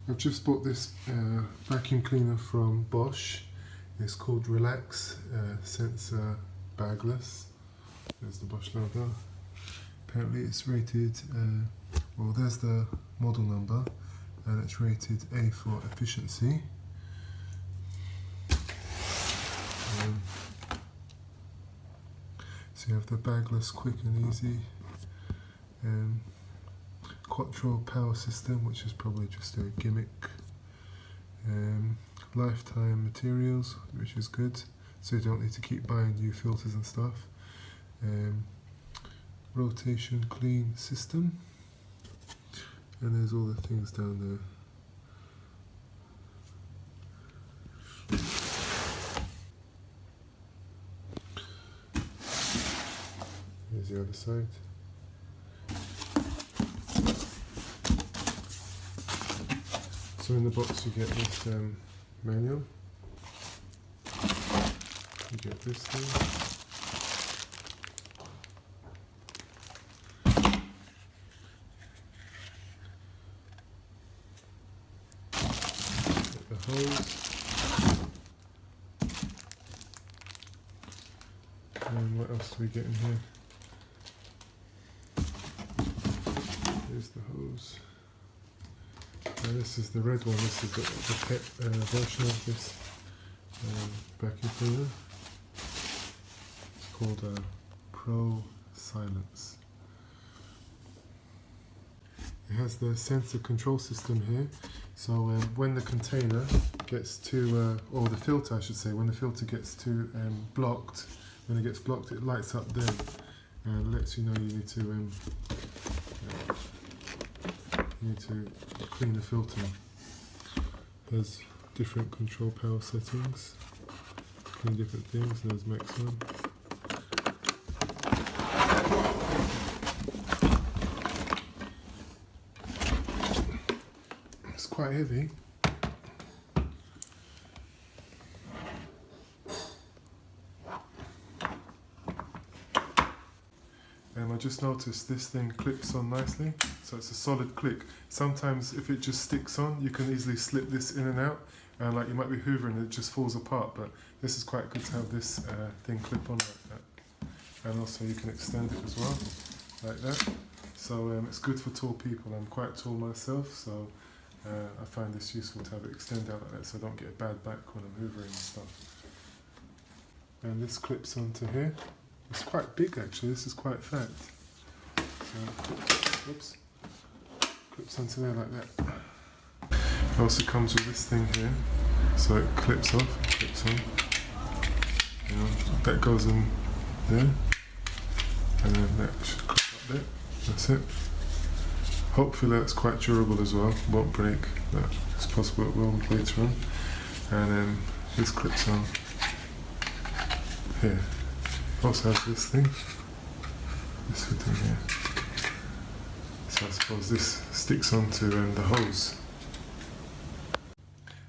I've just bought this vacuum cleaner from Bosch. It's called Relaxx'x Sensor Bagless. There's the Bosch logo. Apparently it's rated, well there's the model number, and it's rated A for efficiency. So you have the bagless, quick and easy. Quattro power system, which is probably just a gimmick. Lifetime materials, which is good, so you don't need to keep buying new filters and stuff. Rotation clean system, and there's all the things down there. Here's the other side. So in the box you get this manual, you get this thing, get the hose, and what else do we get in here? Here's the hose. And this is the red one. This is the pet version of this vacuum cleaner. It's called ProSilence. It has the sensor control system here. So when the container gets to, or the filter I should say, when the filter gets to blocked, when it gets blocked, it lights up then and lets you know you need to clean the filter. There's different control power settings, clean different things. There's maximum. It's quite heavy. I just noticed this thing clips on nicely, so it's a solid click. Sometimes if it just sticks on, you can easily slip this in and out, and like you might be hoovering and it just falls apart, but this is quite good to have this thing clip on like that. And also you can extend it as well, like that. So it's good for tall people. I'm quite tall myself, so I find this useful to have it extend out like that so I don't get a bad back when I'm hoovering and stuff. And this clips onto here. It's quite big actually, this is quite fat. So, oops, clips onto there like that. It also comes with this thing here, so it clips off, clips on. You know, that goes in there, and then that should clip up there. That's it. Hopefully that's quite durable as well, won't break, but it's possible it will later on. And then this clips on here. Also has this thing, this fitting here. So I suppose this sticks onto the hose.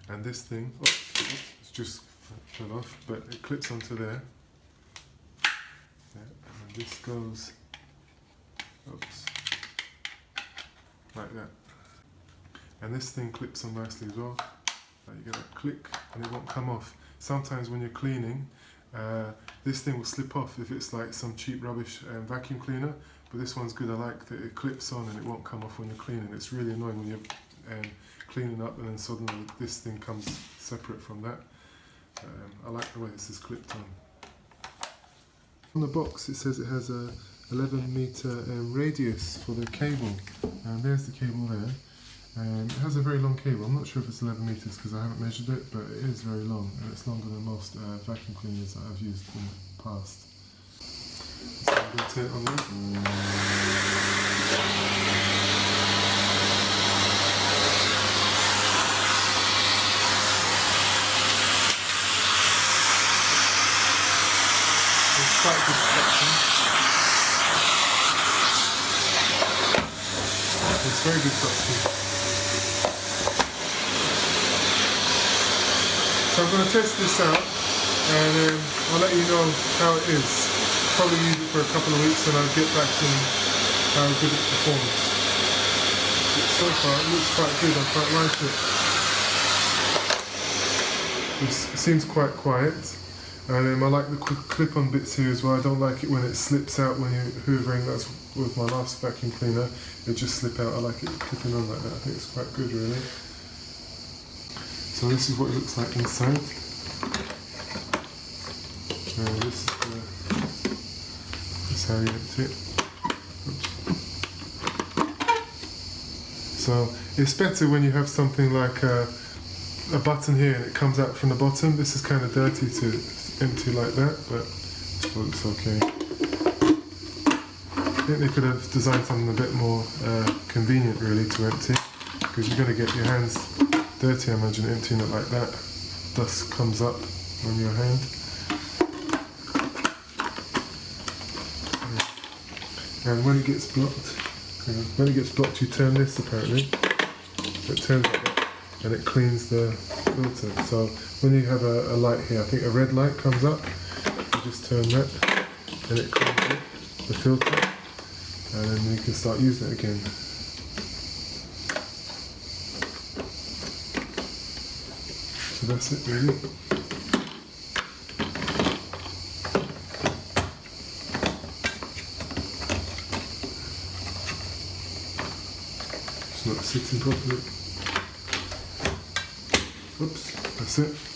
And this thing, it's just fell off, but it clips onto there. Yeah, and this goes, oops, like that. And this thing clips on nicely as well. Like you get that click and it won't come off. Sometimes when you're cleaning, this thing will slip off if it's like some cheap rubbish vacuum cleaner, but this one's good. I like that it clips on and it won't come off when you're cleaning. It's really annoying when you're cleaning up and then suddenly this thing comes separate from that. I like the way this is clipped on. On the box it says it has a 11-meter radius for the cable, and there's the cable there. It has a very long cable. I'm not sure if it's 11 meters because I haven't measured it, but it is very long, and it's longer than most vacuum cleaners that I've used in the past. So I'm going to turn it on there. It's quite good suction. It's very good suction. So I'm going to test this out and I'll let you know how it is. Probably use it for a couple of weeks and I'll get back to how good it performs. It's so far it looks quite good, I quite like it. It seems quite quiet. And I like the clip-on bits here as well. I don't like it when it slips out when you're hoovering. That's with my last vacuum cleaner. It just slip out. I like it clipping on like that. I think it's quite good really. So this is what it looks like inside. And this is how you empty it. Oops. So it's better when you have something like a button here and it comes out from the bottom. This is kind of dirty to empty like that, but it looks okay. I think they could have designed something a bit more convenient really to empty, because you're going to get your hands dirty, I imagine, emptying it like that. Dust comes up on your hand. And when it gets blocked, you turn this apparently. So it turns like that and it cleans the filter. So when you have a light here, I think a red light comes up, you just turn that and it cleans it, the filter, and then you can start using it again. So that's it really. It's not sitting properly. Oops, that's it.